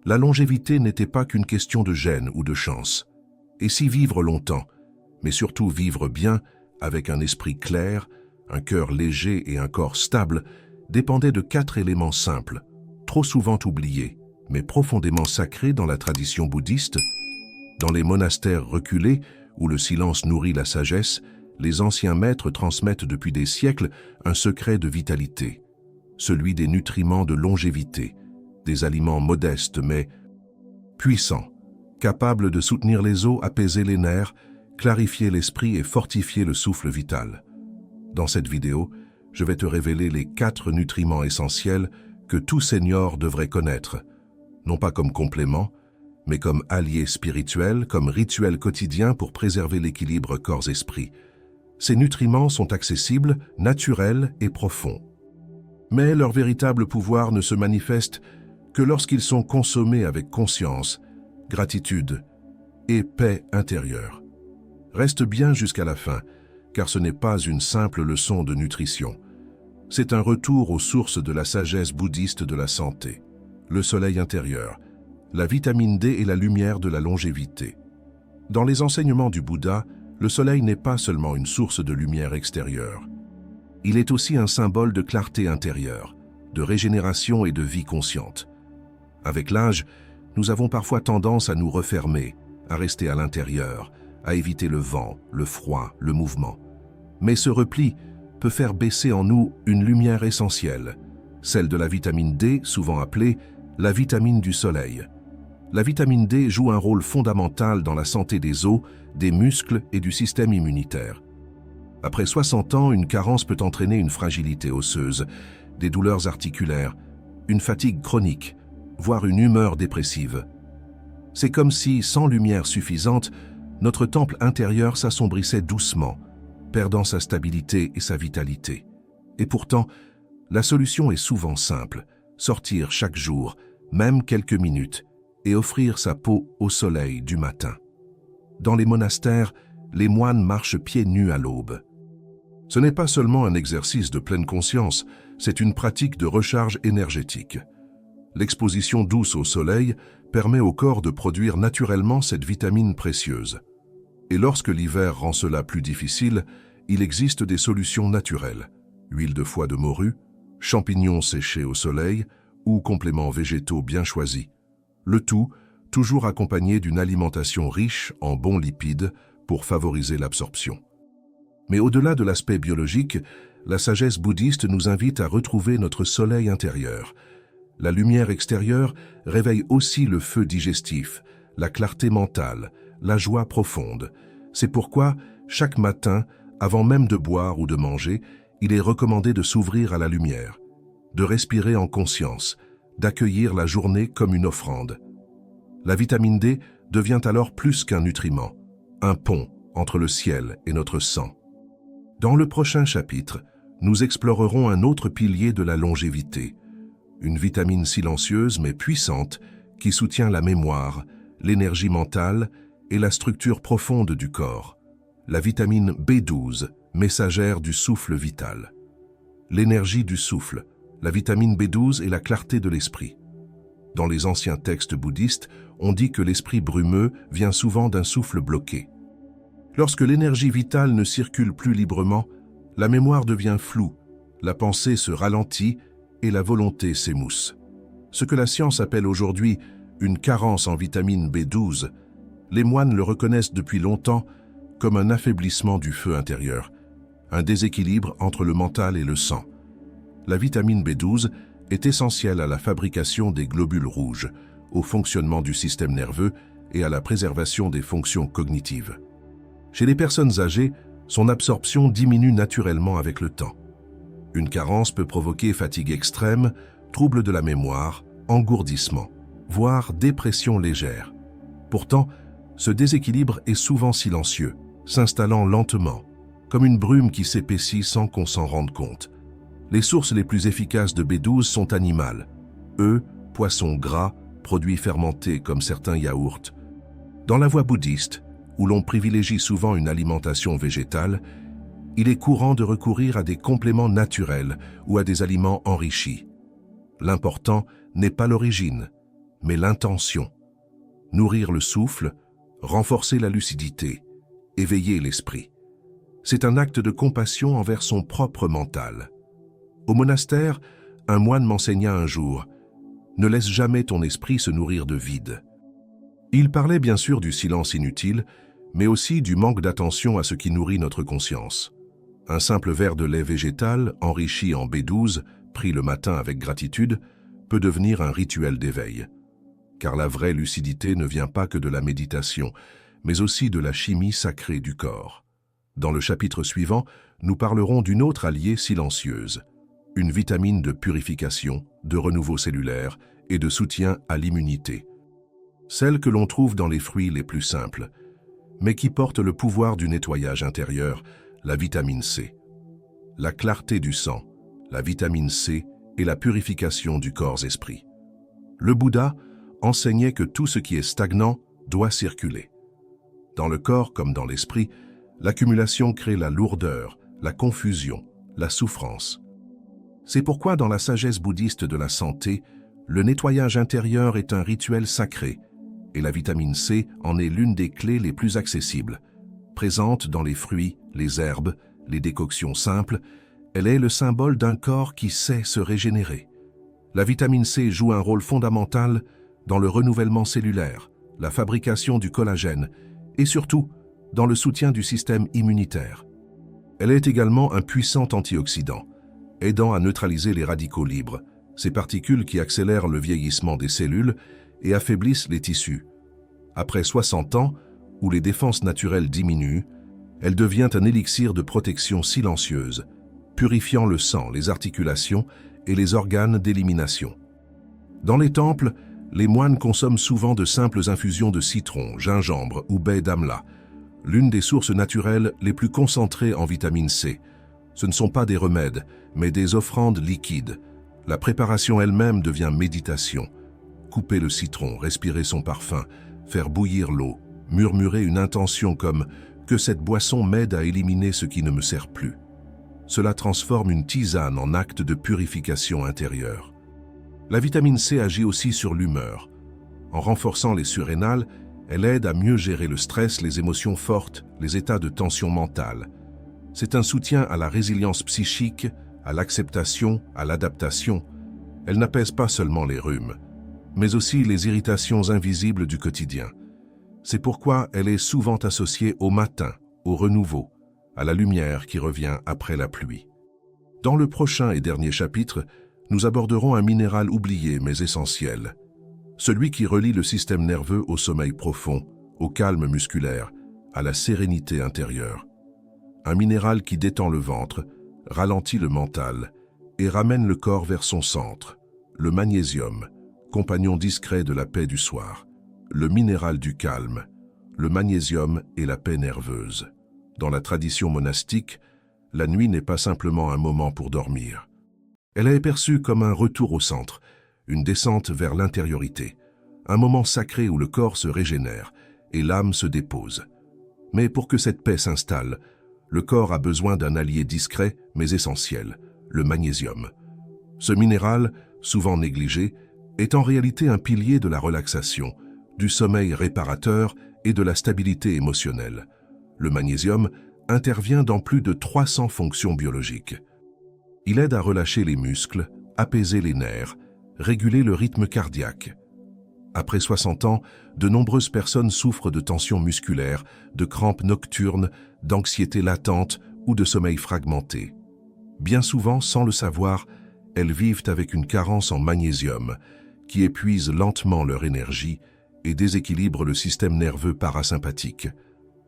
La longévité n'était pas qu'une question de gènes ou de chance. Et si vivre longtemps, mais surtout vivre bien, avec un esprit clair, un cœur léger et un corps stable, dépendait de 4 éléments simples, trop souvent oubliés, mais profondément sacrés dans la tradition bouddhiste. Dans les monastères reculés, où le silence nourrit la sagesse, les anciens maîtres transmettent depuis des siècles un secret de vitalité, celui des nutriments de longévité, des aliments modestes mais puissants, capables de soutenir les os, apaiser les nerfs, clarifier l'esprit et fortifier le souffle vital. Dans cette vidéo, je vais te révéler les 4 nutriments essentiels que tout senior devrait connaître, non pas comme complément, mais comme alliés spirituels, comme rituel quotidien pour préserver l'équilibre corps-esprit. Ces nutriments sont accessibles, naturels et profonds. Mais leur véritable pouvoir ne se manifeste que lorsqu'ils sont consommés avec conscience, gratitude et paix intérieure. Reste bien jusqu'à la fin, car ce n'est pas une simple leçon de nutrition. C'est un retour aux sources de la sagesse bouddhiste de la santé, le soleil intérieur, la vitamine D et la lumière de la longévité. Dans les enseignements du Bouddha, le soleil n'est pas seulement une source de lumière extérieure. Il est aussi un symbole de clarté intérieure, de régénération et de vie consciente. Avec l'âge, nous avons parfois tendance à nous refermer, à rester à l'intérieur, à éviter le vent, le froid, le mouvement. Mais ce repli peut faire baisser en nous une lumière essentielle, celle de la vitamine D, souvent appelée la vitamine du soleil. La vitamine D joue un rôle fondamental dans la santé des os, des muscles et du système immunitaire. Après 60 ans, une carence peut entraîner une fragilité osseuse, des douleurs articulaires, une fatigue chronique, voire une humeur dépressive. C'est comme si, sans lumière suffisante, notre temple intérieur s'assombrissait doucement, perdant sa stabilité et sa vitalité. Et pourtant, la solution est souvent simple, sortir chaque jour, même quelques minutes, et offrir sa peau au soleil du matin. Dans les monastères, les moines marchent pieds nus à l'aube. Ce n'est pas seulement un exercice de pleine conscience, c'est une pratique de recharge énergétique. L'exposition douce au soleil permet au corps de produire naturellement cette vitamine précieuse. Et lorsque l'hiver rend cela plus difficile, il existe des solutions naturelles. Huile de foie de morue, champignons séchés au soleil ou compléments végétaux bien choisis. Le tout, toujours accompagné d'une alimentation riche en bons lipides pour favoriser l'absorption. Mais au-delà de l'aspect biologique, la sagesse bouddhiste nous invite à retrouver notre soleil intérieur. La lumière extérieure réveille aussi le feu digestif, la clarté mentale, la joie profonde. C'est pourquoi, chaque matin, avant même de boire ou de manger, il est recommandé de s'ouvrir à la lumière, de respirer en conscience, d'accueillir la journée comme une offrande. La vitamine D devient alors plus qu'un nutriment, un pont entre le ciel et notre sang. Dans le prochain chapitre, nous explorerons un autre pilier de la longévité, une vitamine silencieuse mais puissante qui soutient la mémoire, l'énergie mentale et la structure profonde du corps, la vitamine B12, messagère du souffle vital. L'énergie du souffle, la vitamine B12 et la clarté de l'esprit. Dans les anciens textes bouddhistes, on dit que l'esprit brumeux vient souvent d'un souffle bloqué. Lorsque l'énergie vitale ne circule plus librement, la mémoire devient floue, la pensée se ralentit et la volonté s'émousse. Ce que la science appelle aujourd'hui une carence en vitamine B12, les moines le reconnaissent depuis longtemps comme un affaiblissement du feu intérieur, un déséquilibre entre le mental et le sang. La vitamine B12 est essentielle à la fabrication des globules rouges, au fonctionnement du système nerveux et à la préservation des fonctions cognitives. Chez les personnes âgées, son absorption diminue naturellement avec le temps. Une carence peut provoquer fatigue extrême, troubles de la mémoire, engourdissement, voire dépression légère. Pourtant, ce déséquilibre est souvent silencieux, s'installant lentement, comme une brume qui s'épaissit sans qu'on s'en rende compte. Les sources les plus efficaces de B12 sont animales, œufs, poissons gras, produits fermentés comme certains yaourts. Dans la voie bouddhiste, où l'on privilégie souvent une alimentation végétale, il est courant de recourir à des compléments naturels ou à des aliments enrichis. L'important n'est pas l'origine, mais l'intention. Nourrir le souffle, renforcer la lucidité, éveiller l'esprit. C'est un acte de compassion envers son propre mental. Au monastère, un moine m'enseigna un jour « Ne laisse jamais ton esprit se nourrir de vide ». Il parlait bien sûr du silence inutile, mais aussi du manque d'attention à ce qui nourrit notre conscience. Un simple verre de lait végétal, enrichi en B12, pris le matin avec gratitude, peut devenir un rituel d'éveil. Car la vraie lucidité ne vient pas que de la méditation, mais aussi de la chimie sacrée du corps. Dans le chapitre suivant, nous parlerons d'une autre alliée silencieuse, une vitamine de purification, de renouveau cellulaire et de soutien à l'immunité. Celle que l'on trouve dans les fruits les plus simples, mais qui porte le pouvoir du nettoyage intérieur, la vitamine C. La clarté du sang, la vitamine C et la purification du corps-esprit. Le Bouddha enseignait que tout ce qui est stagnant doit circuler. Dans le corps comme dans l'esprit, l'accumulation crée la lourdeur, la confusion, la souffrance. C'est pourquoi dans la sagesse bouddhiste de la santé, le nettoyage intérieur est un rituel sacré, et la vitamine C en est l'une des clés les plus accessibles. Présente dans les fruits, les herbes, les décoctions simples, elle est le symbole d'un corps qui sait se régénérer. La vitamine C joue un rôle fondamental dans le renouvellement cellulaire, la fabrication du collagène et surtout dans le soutien du système immunitaire. Elle est également un puissant antioxydant, aidant à neutraliser les radicaux libres, ces particules qui accélèrent le vieillissement des cellules et affaiblissent les tissus. Après 60 ans, où les défenses naturelles diminuent, elle devient un élixir de protection silencieuse, purifiant le sang, les articulations et les organes d'élimination. Dans les temples, les moines consomment souvent de simples infusions de citron, gingembre ou baie d'amla, l'une des sources naturelles les plus concentrées en vitamine C. Ce ne sont pas des remèdes, mais des offrandes liquides. La préparation elle-même devient méditation. Couper le citron, respirer son parfum, faire bouillir l'eau, murmurer une intention comme « que cette boisson m'aide à éliminer ce qui ne me sert plus ». Cela transforme une tisane en acte de purification intérieure. La vitamine C agit aussi sur l'humeur. En renforçant les surrénales, elle aide à mieux gérer le stress, les émotions fortes, les états de tension mentale. C'est un soutien à la résilience psychique, à l'acceptation, à l'adaptation. Elle n'apaise pas seulement les rhumes, mais aussi les irritations invisibles du quotidien. C'est pourquoi elle est souvent associée au matin, au renouveau, à la lumière qui revient après la pluie. Dans le prochain et dernier chapitre, nous aborderons un minéral oublié mais essentiel, celui qui relie le système nerveux au sommeil profond, au calme musculaire, à la sérénité intérieure. Un minéral qui détend le ventre, ralentit le mental et ramène le corps vers son centre, le magnésium, compagnon discret de la paix du soir, le minéral du calme, le magnésium et la paix nerveuse. Dans la tradition monastique, la nuit n'est pas simplement un moment pour dormir. Elle est perçue comme un retour au centre, une descente vers l'intériorité, un moment sacré où le corps se régénère et l'âme se dépose. Mais pour que cette paix s'installe, le corps a besoin d'un allié discret mais essentiel, le magnésium. Ce minéral, souvent négligé, est en réalité un pilier de la relaxation, du sommeil réparateur et de la stabilité émotionnelle. Le magnésium intervient dans plus de 300 fonctions biologiques. Il aide à relâcher les muscles, apaiser les nerfs, réguler le rythme cardiaque. Après 60 ans, de nombreuses personnes souffrent de tensions musculaires, de crampes nocturnes, d'anxiété latente ou de sommeil fragmenté. Bien souvent, sans le savoir, elles vivent avec une carence en magnésium, qui épuise lentement leur énergie et déséquilibre le système nerveux parasympathique.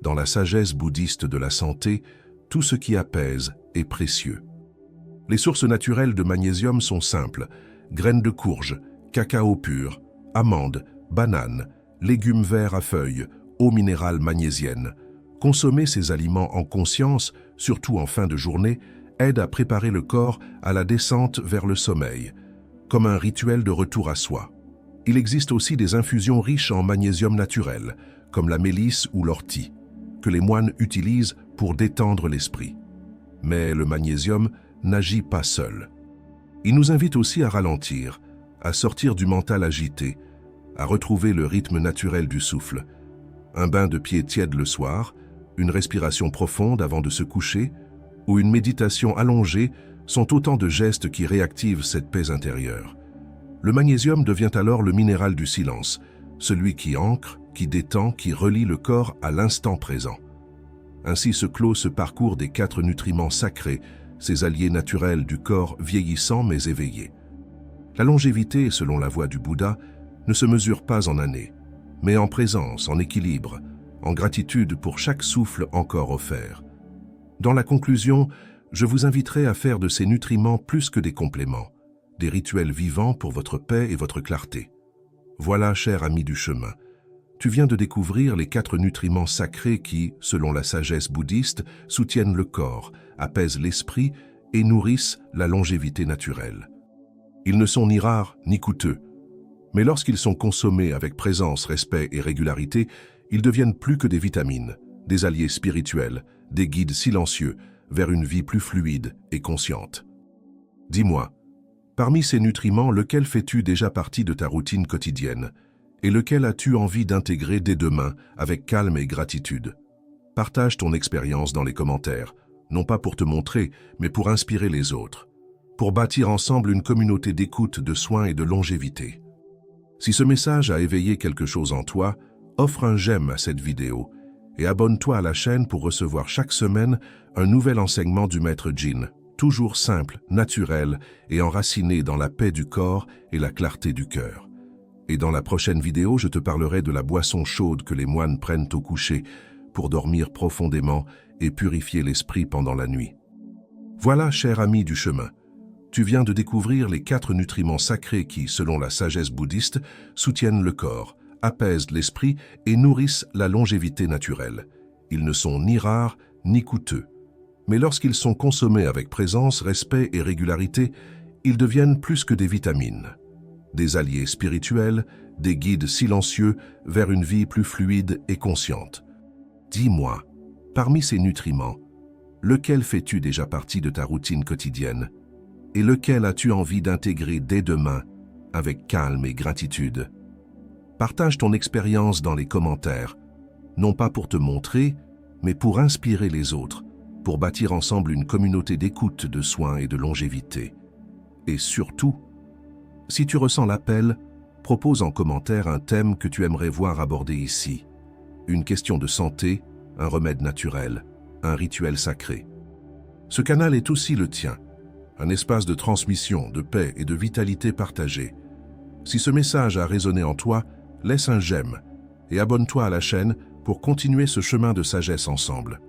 Dans la sagesse bouddhiste de la santé, tout ce qui apaise est précieux. Les sources naturelles de magnésium sont simples: graines de courge, cacao pur, amandes, bananes, légumes verts à feuilles, eau minérale magnésienne. Consommer ces aliments en conscience, surtout en fin de journée, aide à préparer le corps à la descente vers le sommeil, comme un rituel de retour à soi. Il existe aussi des infusions riches en magnésium naturel, comme la mélisse ou l'ortie, que les moines utilisent pour détendre l'esprit. Mais le magnésium n'agit pas seul. Il nous invite aussi à ralentir, à sortir du mental agité, à retrouver le rythme naturel du souffle. Un bain de pieds tiède le soir, une respiration profonde avant de se coucher, ou une méditation allongée sont autant de gestes qui réactivent cette paix intérieure. Le magnésium devient alors le minéral du silence, celui qui ancre, qui détend, qui relie le corps à l'instant présent. Ainsi se clôt ce parcours des 4 nutriments sacrés, ces alliés naturels du corps vieillissant mais éveillé. La longévité, selon la voie du Bouddha, ne se mesure pas en années, mais en présence, en équilibre, en gratitude pour chaque souffle encore offert. Dans la conclusion, je vous inviterai à faire de ces nutriments plus que des compléments, des rituels vivants pour votre paix et votre clarté. Voilà, cher ami du chemin, tu viens de découvrir les 4 nutriments sacrés qui, selon la sagesse bouddhiste, soutiennent le corps, apaisent l'esprit et nourrissent la longévité naturelle. Ils ne sont ni rares ni coûteux, mais lorsqu'ils sont consommés avec présence, respect et régularité, ils deviennent plus que des vitamines, des alliés spirituels, des guides silencieux vers une vie plus fluide et consciente. Dis-moi, parmi ces nutriments, lequel fais-tu déjà partie de ta routine quotidienne et lequel as-tu envie d'intégrer dès demain avec calme et gratitude? Partage ton expérience dans les commentaires, non pas pour te montrer, mais pour inspirer les autres, pour bâtir ensemble une communauté d'écoute, de soins et de longévité. Si ce message a éveillé quelque chose en toi, offre un j'aime à cette vidéo et abonne-toi à la chaîne pour recevoir chaque semaine un nouvel enseignement du Maître Jin, toujours simple, naturel et enraciné dans la paix du corps et la clarté du cœur. Et dans la prochaine vidéo, je te parlerai de la boisson chaude que les moines prennent au coucher pour dormir profondément et purifier l'esprit pendant la nuit. Voilà, cher ami du chemin, tu viens de découvrir les 4 nutriments sacrés qui, selon la sagesse bouddhiste, soutiennent le corps, apaisent l'esprit et nourrissent la longévité naturelle. Ils ne sont ni rares ni coûteux, mais lorsqu'ils sont consommés avec présence, respect et régularité, ils deviennent plus que des vitamines, des alliés spirituels, des guides silencieux vers une vie plus fluide et consciente. Dis-moi, parmi ces nutriments, lequel fais-tu déjà partie de ta routine quotidienne et lequel as-tu envie d'intégrer dès demain avec calme et gratitude? Partage ton expérience dans les commentaires, non pas pour te montrer, mais pour inspirer les autres, pour bâtir ensemble une communauté d'écoute, de soins et de longévité. Et surtout, si tu ressens l'appel, propose en commentaire un thème que tu aimerais voir abordé ici. Une question de santé, un remède naturel, un rituel sacré. Ce canal est aussi le tien, un espace de transmission, de paix et de vitalité partagée. Si ce message a résonné en toi, laisse un j'aime et abonne-toi à la chaîne pour continuer ce chemin de sagesse ensemble.